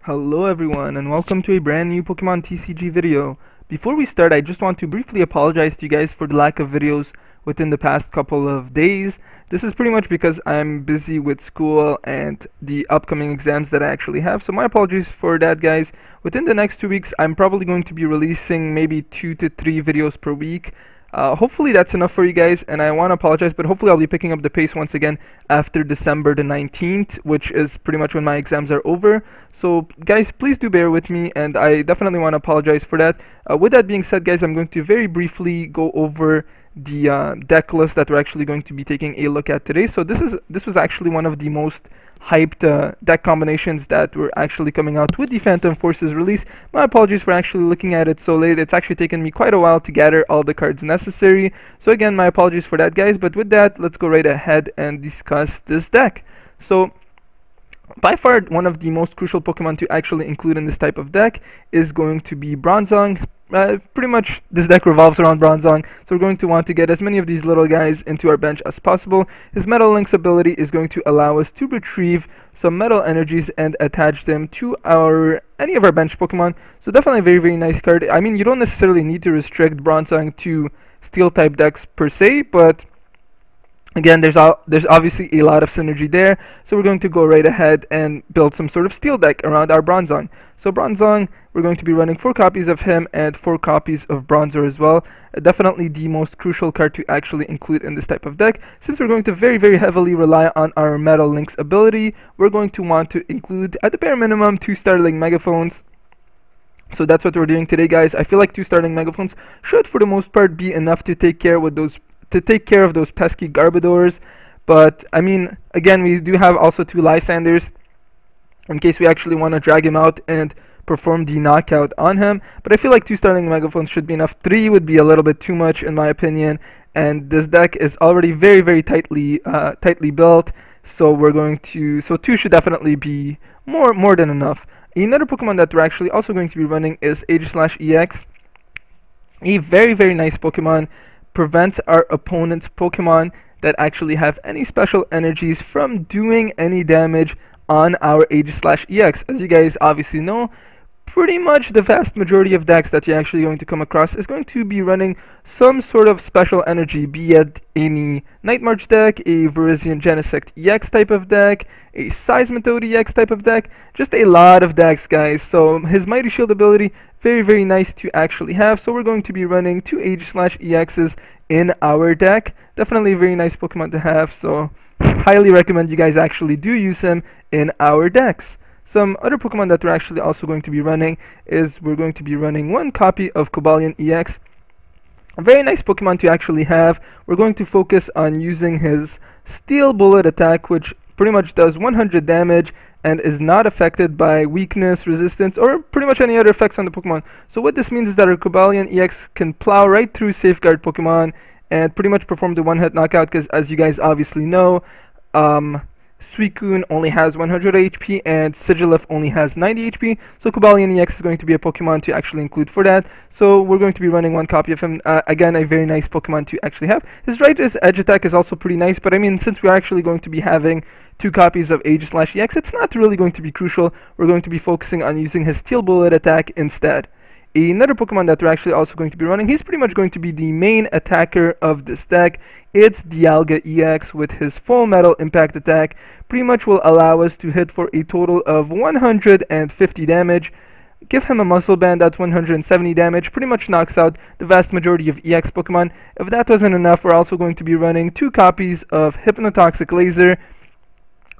Hello everyone and welcome to a brand new Pokemon TCG video. Before we start, I just want to briefly apologize to you guys for the lack of videos within the past couple of days. This is pretty much because I'm busy with school and the upcoming exams that I actually have, so my apologies for that, guys. Within the next 2 weeks, I'm probably going to be releasing maybe 2 to 3 videos per week. Hopefully that's enough for you guys, and I want to apologize, but hopefully I'll be picking up the pace once again after December the 19th, which is pretty much when my exams are over. So guys, please do bear with me, and I definitely want to apologize for that. With that being said, guys, I'm going to very briefly go over the deck list that we're actually going to be taking a look at today. So this was actually one of the most hyped deck combinations that were actually coming out with the Phantom Forces release. My apologies for actually looking at it so late. It's actually taken me quite a while to gather all the cards necessary. So again, my apologies for that, guys. But with that, let's go right ahead and discuss this deck. So by far, one of the most crucial Pokemon to actually include in this type of deck is going to be Bronzor. Pretty much this deck revolves around Bronzor, so we're going to want to get as many of these little guys into our bench as possible. His Metal Link's ability is going to allow us to retrieve some metal energies and attach them to any of our bench Pokemon. So definitely a very, very nice card. I mean, you don't necessarily need to restrict Bronzor to Steel type decks per se, but again, there's obviously a lot of synergy there, so we're going to go right ahead and build some sort of steel deck around our Bronzor. So Bronzor, we're going to be running 4 copies of him and 4 copies of Bronzor as well. Definitely the most crucial card to actually include in this type of deck. Since we're going to very, very heavily rely on our Metal Link's ability, we're going to want to include, at the bare minimum, 2 Starling Megaphones. So that's what we're doing today, guys. I feel like 2 Starling Megaphones should, for the most part, be enough to take care of those pesky Garbodors. But I mean, again, we do have also 2 Lysanders in case we actually want to drag him out and perform the knockout on him. But I feel like 2 Starling Megaphones should be enough. 3 would be a little bit too much in my opinion, and this deck is already very, very tightly built. So 2 should definitely be more than enough. Another Pokemon that we're actually also going to be running is Aegislash-EX. A very, very nice Pokemon. Prevents our opponent's Pokemon that actually have any special energies from doing any damage on our Aegislash-EX. As you guys obviously know, pretty much the vast majority of decks that you're actually going to come across is going to be running some sort of special energy, be it any Night March deck, a Virizion Genesect EX type of deck, a Seismitoad EX type of deck, just a lot of decks, guys. So his Mighty Shield ability, very, very nice to actually have. So we're going to be running 2 Aegislash-EXs in our deck. Definitely a very nice Pokemon to have, so highly recommend you guys actually do use him in our decks. Some other Pokemon that we're actually also going to be running is we're going to be running 1 copy of Cobalion EX. A very nice Pokemon to actually have. We're going to focus on using his Steel Bullet attack, which pretty much does 100 damage and is not affected by weakness, resistance, or pretty much any other effects on the Pokemon. So what this means is that our Cobalion EX can plow right through Safeguard Pokemon and pretty much perform the one-hit knockout, because as you guys obviously know, Suicune only has 100 HP and Sigilyph only has 90 HP, so Cobalion EX is going to be a Pokemon to actually include for that. So we're going to be running 1 copy of him. Again, a very nice Pokemon to actually have. His Edge attack is also pretty nice, but I mean, since we're actually going to be having 2 copies of Aegislash-EX, it's not really going to be crucial. We're going to be focusing on using his Steel Bullet attack instead. Another Pokemon that we're actually also going to be running, he's pretty much going to be the main attacker of this deck. It's Dialga-ex with his Full Metal Impact attack. Pretty much will allow us to hit for a total of 150 damage. Give him a Muscle Band, that's 170 damage. Pretty much knocks out the vast majority of EX Pokemon. If that wasn't enough, we're also going to be running 2 copies of Hypnotoxic Laser.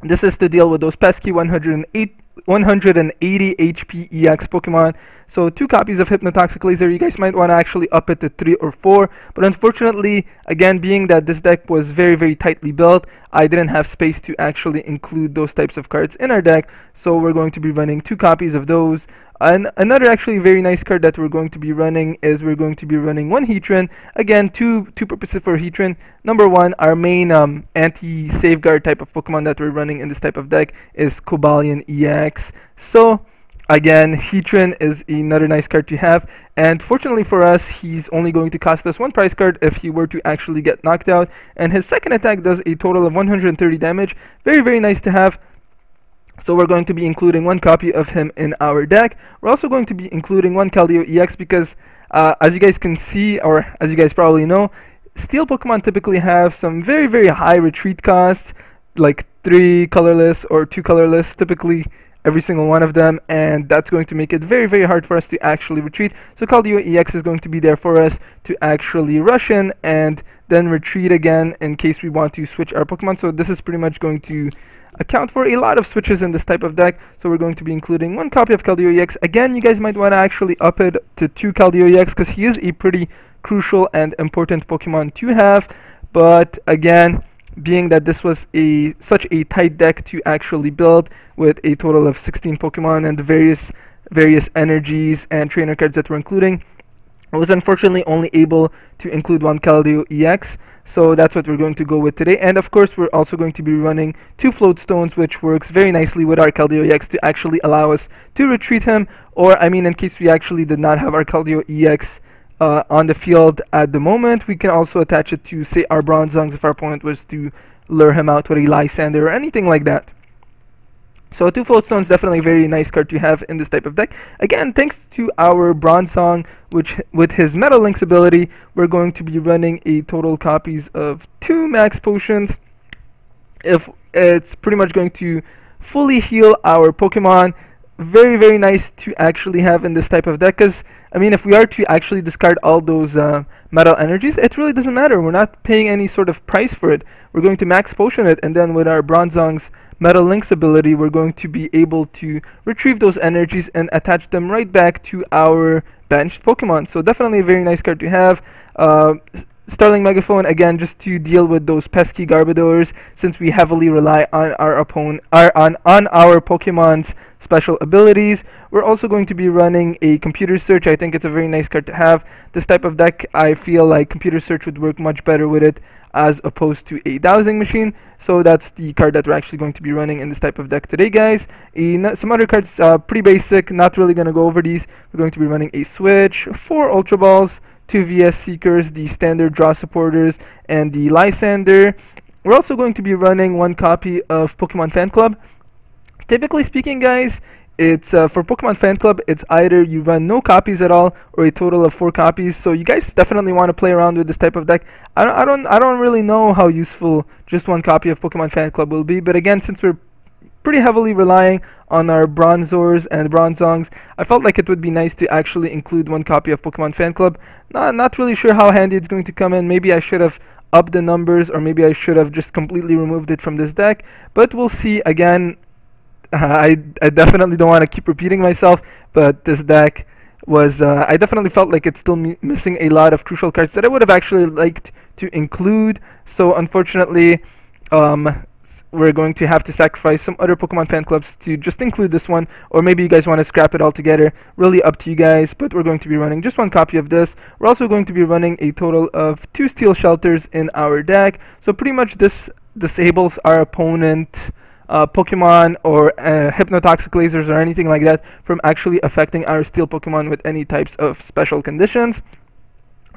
This is to deal with those pesky 180 HP EX Pokemon. So 2 copies of Hypnotoxic Laser. You guys might want to actually up it to 3 or 4, but unfortunately, again, being that this deck was very, very tightly built, I didn't have space to actually include those types of cards in our deck, so we're going to be running 2 copies of those. And another actually very nice card that we're going to be running is we're going to be running 1 Heatran. Again, two purposes for Heatran. Number 1, our main anti-safeguard type of Pokemon that we're running in this type of deck is Cobalion EX. So again, Heatran is another nice card to have, and fortunately for us, he's only going to cost us 1 prize card if he were to actually get knocked out, and his second attack does a total of 130 damage. Very, very nice to have. So we're going to be including one copy of him in our deck. We're also going to be including one Dialga-ex because as you guys can see, or as you guys probably know, Steel Pokemon typically have some very, very high retreat costs, like 3 colorless or 2 colorless, typically every single one of them, and that's going to make it very, very hard for us to actually retreat. So Dialga-ex is going to be there for us to actually rush in and then retreat again in case we want to switch our Pokemon. So this is pretty much going to account for a lot of switches in this type of deck. So we're going to be including one copy of Dialga-ex. Again, you guys might want to actually up it to 2 Dialga-ex because he is a pretty crucial and important Pokemon to have. But again, being that this was such a tight deck to actually build with a total of 16 Pokemon and various energies and trainer cards that we're including, I was unfortunately only able to include one Dialga-ex, so that's what we're going to go with today. And of course, we're also going to be running 2 Float Stones, which works very nicely with our Dialga-ex to actually allow us to retreat him, or I mean in case we actually did not have our Dialga-ex on the field at the moment, we can also attach it to, say, our Bronzor if our opponent was to lure him out with a Lysander or anything like that. So 2 Float Stones, definitely a very nice card to have in this type of deck. Again, thanks to our Bronzor, which with his Metal Links ability, we're going to be running a total copies of 2 Max Potions. If it's pretty much going to fully heal our Pokemon. Very, very nice to actually have in this type of deck, because I mean, if we are to actually discard all those metal energies, it really doesn't matter. We're not paying any sort of price for it. We're going to max potion it, and then with our Bronzor's Metal Links ability, we're going to be able to retrieve those energies and attach them right back to our benched Pokemon. So definitely a very nice card to have. Starling Megaphone, again, just to deal with those pesky Garbodors, since we heavily rely on our on our Pokemon's special abilities. We're also going to be running a Computer Search. I think it's a very nice card to have. This type of deck, I feel like Computer Search would work much better with it as opposed to a Dowsing Machine. So that's the card that we're actually going to be running in this type of deck today, guys. Some other cards, pretty basic, not really going to go over these. We're going to be running a Switch, 4 Ultra Balls, 2 VS Seekers, the standard draw supporters, and the Lysander. We're also going to be running 1 copy of Pokemon Fan Club. Typically speaking, guys, it's for Pokemon Fan Club, it's either you run no copies at all or a total of 4 copies. So you guys definitely want to play around with this type of deck. I don't really know how useful just 1 copy of Pokemon Fan Club will be, but again, since we're pretty heavily relying on our Bronzors and Bronzongs, I felt like it would be nice to actually include 1 copy of Pokemon Fan Club. Not really sure how handy it's going to come in. Maybe I should have upped the numbers, or maybe I should have just completely removed it from this deck, but we'll see. Again, I definitely don't want to keep repeating myself, but this deck was I definitely felt like it's still missing a lot of crucial cards that I would have actually liked to include. So unfortunately, we're going to have to sacrifice some other Pokemon Fan Clubs to just include this one, or maybe you guys want to scrap it all together. Really up to you guys, but we're going to be running just 1 copy of this. We're also going to be running a total of 2 Steel Shelters in our deck. So pretty much this disables our opponent Pokemon or Hypnotoxic Lasers or anything like that from actually affecting our Steel Pokemon with any types of special conditions.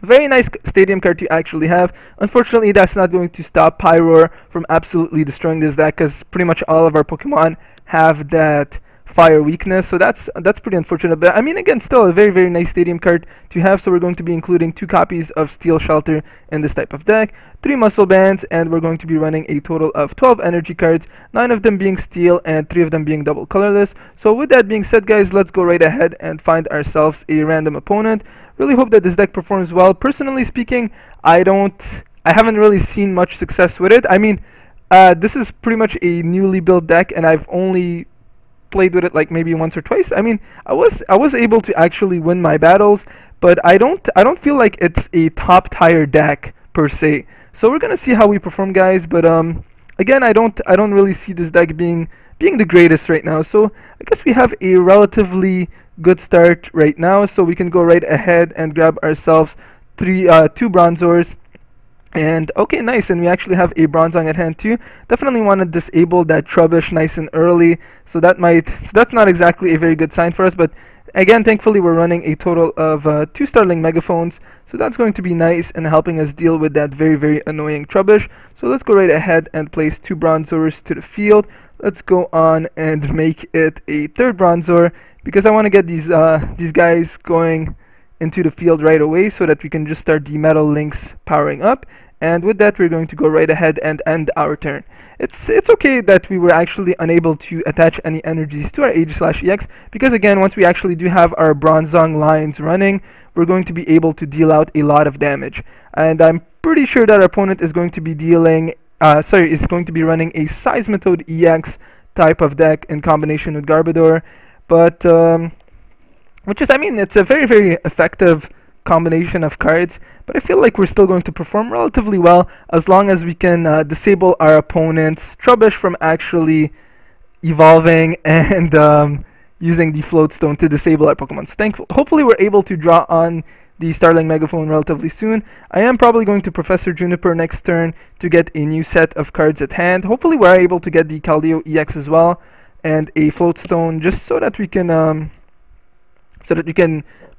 Very nice stadium card to actually have. Unfortunately, that's not going to stop Pyroar from absolutely destroying this deck, because pretty much all of our Pokemon have that fire weakness, so that's pretty unfortunate. But I mean, again, still a very, very nice stadium card to have. So we're going to be including 2 copies of Steel Shelter in this type of deck, 3 Muscle Bands, and we're going to be running a total of 12 energy cards, 9 of them being steel and 3 of them being double colorless. So with that being said, guys, let's go right ahead and find ourselves a random opponent. Really hope that this deck performs well. Personally speaking, I haven't really seen much success with it. I mean, this is pretty much a newly built deck, and I've only played with it like maybe once or twice. I mean, I was able to actually win my battles, but I don't feel like it's a top tier deck per se. So we're gonna see how we perform, guys. But again, I don't really see this deck being the greatest right now. So I guess we have a relatively good start right now. So we can go right ahead and grab ourselves 2 Bronzors. And okay, nice, and we actually have a Bronzong at hand too. Definitely want to disable that Trubbish nice and early, so that's not exactly a very good sign for us. But again, thankfully we're running a total of 2 Starling Megaphones, so that's going to be nice and helping us deal with that very, very annoying Trubbish. So let's go right ahead and place 2 Bronzors to the field. Let's go on and make it a 3rd Bronzor, because I want to get these guys going into the field right away so that we can just start the metal links powering up. And with that, we're going to go right ahead and end our turn. It's okay that we were actually unable to attach any energies to our Age/EX, because again, once we actually do have our Bronzong lines running, we're going to be able to deal out a lot of damage. And I'm pretty sure that our opponent is going to be running a Seismitoad EX type of deck in combination with Garbodor, but which is, I mean, it's a very, very effective combination of cards, but I feel like we're still going to perform relatively well as long as we can disable our opponent's Trubbish from actually evolving and using the Float Stone to disable our Pokemon. So hopefully we're able to draw on the Starling Megaphone relatively soon. I am probably going to Professor Juniper next turn to get a new set of cards at hand. Hopefully we're able to get the Keldeo EX as well and a Float Stone, just so that we can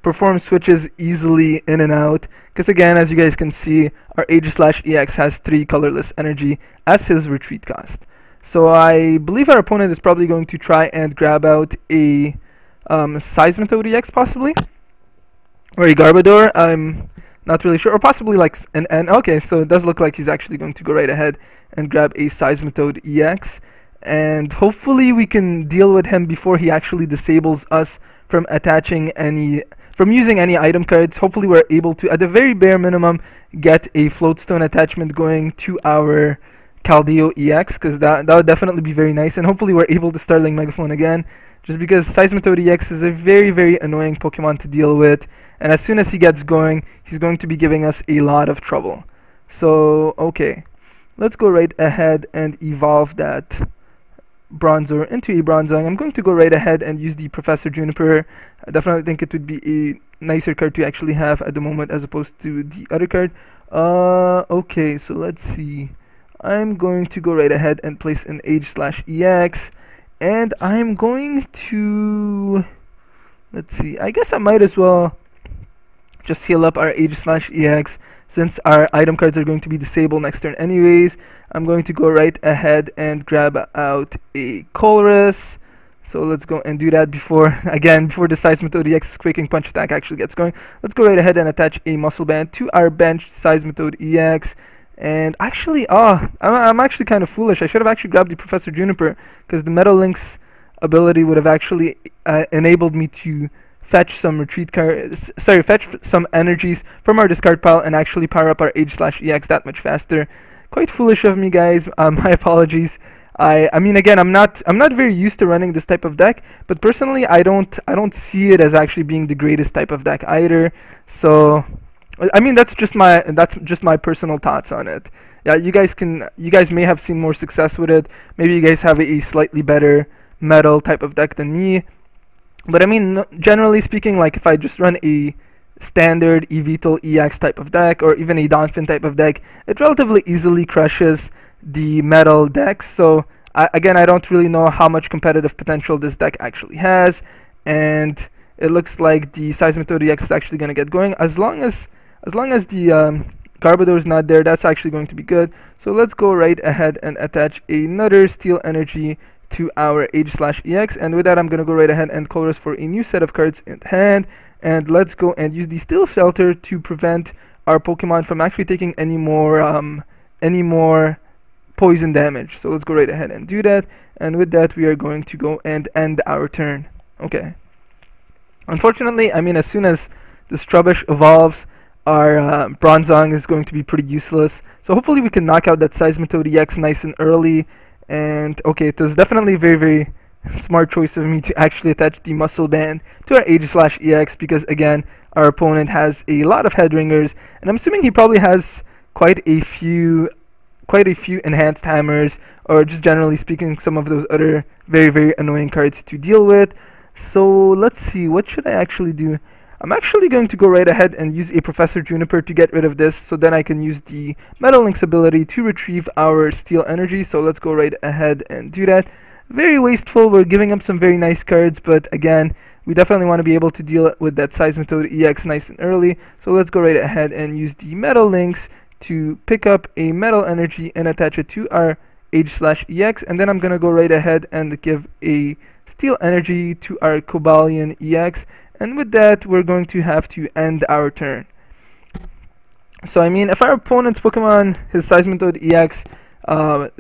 perform switches easily in and out, because again, as you guys can see, our Age/EX has 3 colorless energy as his retreat cost. So I believe our opponent is probably going to try and grab out a Seismitoad EX possibly, or a Garbodor. I'm not really sure, or possibly like an N. Okay, so it does look like he's actually going to go right ahead and grab a Seismitoad EX, and hopefully we can deal with him before he actually disables us from using any item cards. Hopefully we're able to, at the very bare minimum, get a Float Stone attachment going to our Keldeo EX, because that would definitely be very nice. And hopefully we're able to Starling Megaphone again, just because Seismitoad EX is a very, very annoying Pokemon to deal with, and as soon as he gets going, he's going to be giving us a lot of trouble. So, okay, let's go right ahead and evolve that Bronzor into a Bronzong. I'm going to go right ahead and use the Professor Juniper. I definitely think it would be a nicer card to actually have at the moment as opposed to the other card. Okay, so let's see. I'm going to go right ahead and place an Age/EX, and I'm going to, let's see, I guess I might as well just heal up our Age/EX, since our item cards are going to be disabled next turn anyways. I'm going to go right ahead and grab out a Colress. So let's go and do that before the Seismitoad EX's Quaking Punch attack actually gets going. Let's go right ahead and attach a Muscle Band to our benched Seismitoad EX. And actually, I'm actually kind of foolish. I should have actually grabbed the Professor Juniper, because the Metal Link's ability would have actually enabled me to fetch some some energies from our discard pile and actually power up our Age/EX that much faster. Quite foolish of me, guys. My apologies. I mean, again, I'm not very used to running this type of deck, but personally, I don't see it as actually being the greatest type of deck either. So, I mean, that's just my personal thoughts on it. Yeah, you guys may have seen more success with it. Maybe you guys have a slightly better metal type of deck than me. But I mean, generally speaking, like if I just run a standard Evital EX type of deck, or even a Donphin type of deck, it relatively easily crushes the metal decks. So again, I don't really know how much competitive potential this deck actually has, and it looks like the Seismitoad EX is actually going to get going. As long as the Garbodor is not there, that's actually going to be good. So let's go right ahead and attach another Steel Energy to our Age/EX, and with that I'm going to go right ahead and Colress for a new set of cards in hand, and let's go and use the Steel Shelter to prevent our Pokemon from actually taking any more poison damage. So let's go right ahead and do that, and with that we are going to go and end our turn. Okay. Unfortunately, I mean, as soon as this Trubbish evolves, our Bronzong is going to be pretty useless. So hopefully we can knock out that Seismitoad EX nice and early. And okay, it was definitely a very, very smart choice of me to actually attach the Muscle Band to our Age/EX, because again, our opponent has a lot of head ringers, and I'm assuming he probably has quite a few enhanced hammers, or just generally speaking, some of those other very, very annoying cards to deal with. So let's see, what should I actually do? I'm actually going to go right ahead and use a Professor Juniper to get rid of this, so then I can use the Metal Link's ability to retrieve our Steel Energy. So let's go right ahead and do that. very wasteful. We're giving up some very nice cards, but again, we definitely want to be able to deal with that Seismitoad-EX nice and early. So let's go right ahead and use the metal links to pick up a metal energy and attach it to our H/EX, and then I'm gonna go right ahead and give a steel energy to our Cobalion EX, and with that we're going to have to end our turn. So I mean, if our opponent's Pokemon, his Seismitoad EX,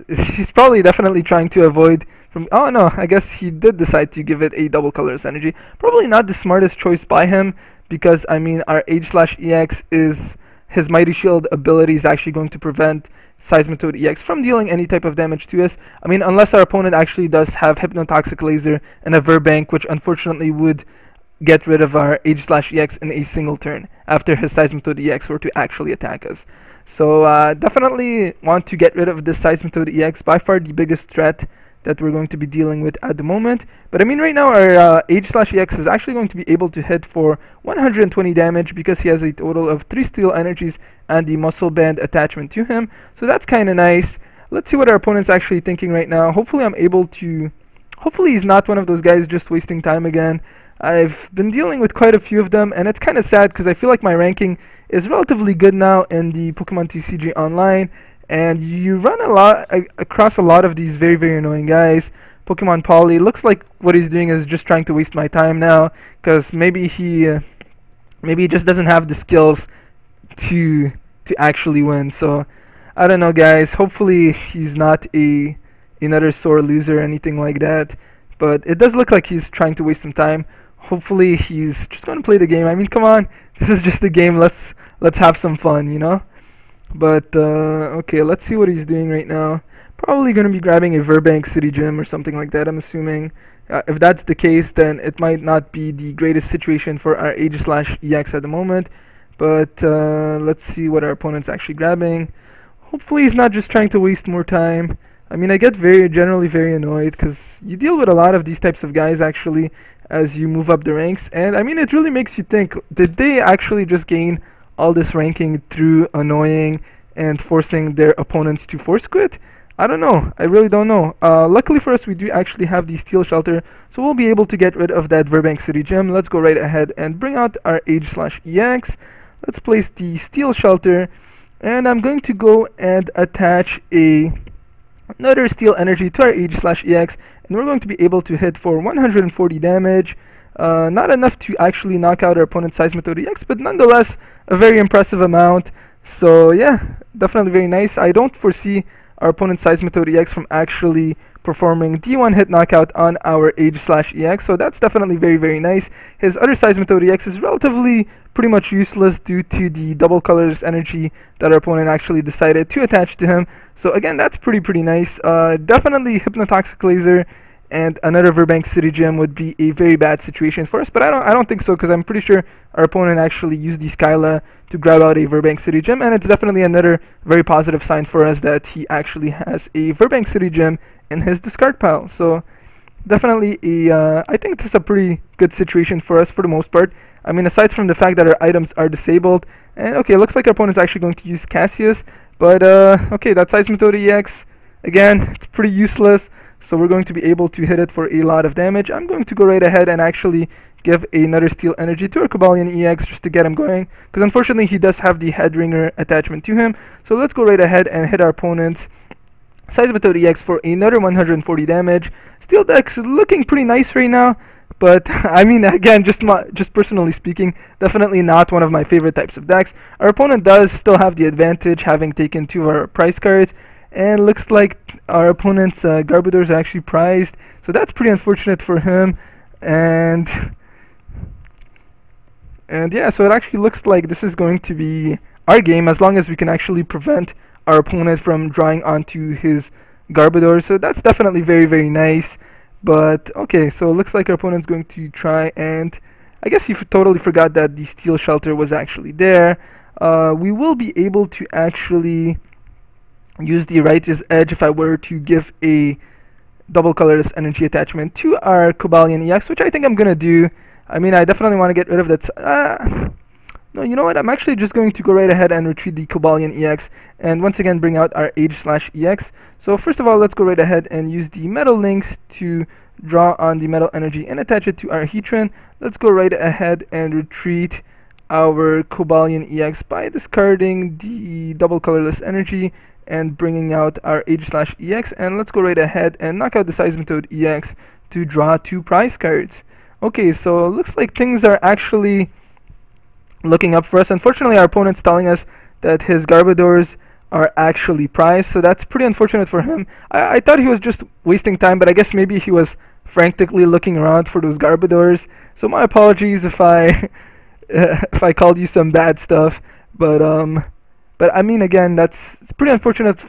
he's probably definitely trying to avoid from, oh no, I guess he did decide to give it a double colorless energy. Probably not the smartest choice by him, because I mean, our H/EX is, his Mighty Shield ability is actually going to prevent Seismitoad EX from dealing any type of damage to us. I mean, unless our opponent actually does have Hypnotoxic Laser and a Verbank, which unfortunately would get rid of our H/EX in a single turn after his Seismitoad EX were to actually attack us. So definitely want to get rid of this Seismitoad EX, by far the biggest threat that we're going to be dealing with at the moment. But I mean, right now our H/EX is actually going to be able to hit for 120 damage because he has a total of 3 steel energies and the muscle band attachment to him. So that's kind of nice. Let's see what our opponent's actually thinking right now. Hopefully I'm able to, hopefully he's not one of those guys just wasting time again. I've been dealing with quite a few of them, and it's kind of sad because I feel like my ranking is relatively good now in the Pokemon TCG Online, and you run a lot across a lot of these very, very annoying guys. Pokemon Poly looks like what he's doing is just trying to waste my time now, because maybe he just doesn't have the skills to actually win. So I don't know, guys. Hopefully he's not another sore loser or anything like that, but it does look like he's trying to waste some time. Hopefully he's just going to play the game. I mean, come on, this is just a game. Let's have some fun, you know. But okay, let's see what he's doing right now. Probably going to be grabbing a Verbank City Gym or something like that, I'm assuming. If that's the case, then it might not be the greatest situation for our H/EX at the moment. But let's see what our opponent's actually grabbing. Hopefully he's not just trying to waste more time. I mean, I get generally very annoyed because you deal with a lot of these types of guys actually as you move up the ranks. And I mean, it really makes you think, did they actually just gain all this ranking through annoying and forcing their opponents to force quit? I don't know. I really don't know. Luckily for us, we do actually have the Steel Shelter, so we'll be able to get rid of that Verbank City Gym. Let's go right ahead and bring out our H/EX. Let's place the Steel Shelter, and I'm going to go and attach another Steel Energy to our H/EX, and we're going to be able to hit for 140 damage. Not enough to actually knock out our opponent's Seismitoad EX, but nonetheless a very impressive amount. So yeah, definitely very nice. I don't foresee our opponent's Seismitoad EX from actually performing D1 hit knockout on our H/EX, so that's definitely very, very nice. His other Seismitoad EX is relatively pretty much useless due to the double colors energy that our opponent actually decided to attach to him. So again, that's pretty nice. Definitely Hypnotoxic Laser and another Verbank City Gym would be a very bad situation for us, but I don't think so, because I'm pretty sure our opponent actually used the Skyla to grab out a Verbank City Gym, and it's definitely another very positive sign for us that he actually has a Verbank City Gym in his discard pile. So definitely I think this is a pretty good situation for us for the most part. I mean, aside from the fact that our items are disabled, and okay, looks like our opponent is actually going to use Cassius, but okay, that Seismitoad EX, again, it's pretty useless. So we're going to be able to hit it for a lot of damage. I'm going to go right ahead and actually give another Steel Energy to our Cobalion EX just to get him going, because unfortunately he does have the Headringer attachment to him. So let's go right ahead and hit our opponent's Seismitoad EX for another 140 damage. Steel Deck's looking pretty nice right now, but I mean, again, just personally speaking, definitely not one of my favorite types of decks. Our opponent does still have the advantage, having taken 2 of our prize cards, and looks like our opponent's Garbodor is actually prized, so that's pretty unfortunate for him. And yeah, so it actually looks like this is going to be our game, as long as we can actually prevent our opponent from drawing onto his Garbodor. So that's definitely very, very nice. But okay, so it looks like our opponent's going to try, and I guess he totally forgot that the Steel Shelter was actually there. We will be able to actually use the Righteous Edge if I were to give a double colorless energy attachment to our Cobalion EX, which I think I'm gonna do. I mean, I definitely want to get rid of that. No, you know what? I'm actually just going to go right ahead and retrieve the Cobalion-ex and once again bring out our Age/EX. So first of all, let's go right ahead and use the metal links to draw on the metal energy and attach it to our Heatran. Let's go right ahead and retreat our Cobalion-ex by discarding the double colorless energy and bringing out our Age/EX, and let's go right ahead and knock out the Seismitoad-EX to draw 2 prize cards. Okay, so it looks like things are actually looking up for us. Unfortunately, our opponent's telling us that his Garbodors are actually prized, so that's pretty unfortunate for him. I thought he was just wasting time, but I guess maybe he was frantically looking around for those Garbodors. So my apologies if I if I called you some bad stuff, but I mean, again, it's pretty unfortunate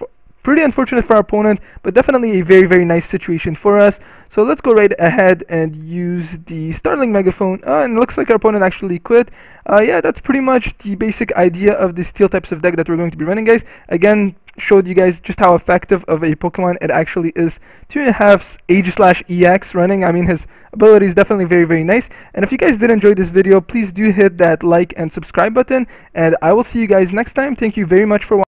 for our opponent, but definitely a very nice situation for us. So let's go right ahead and use the Starling Megaphone, and it looks like our opponent actually quit. Yeah, that's pretty much the basic idea of the steel types of deck that we're going to be running, guys. Again, showed you guys just how effective of a Pokemon it actually is to have Age/EX running. I mean, his ability is definitely very nice. And if you guys did enjoy this video, please do hit that like and subscribe button, and I will see you guys next time. Thank you very much for watching.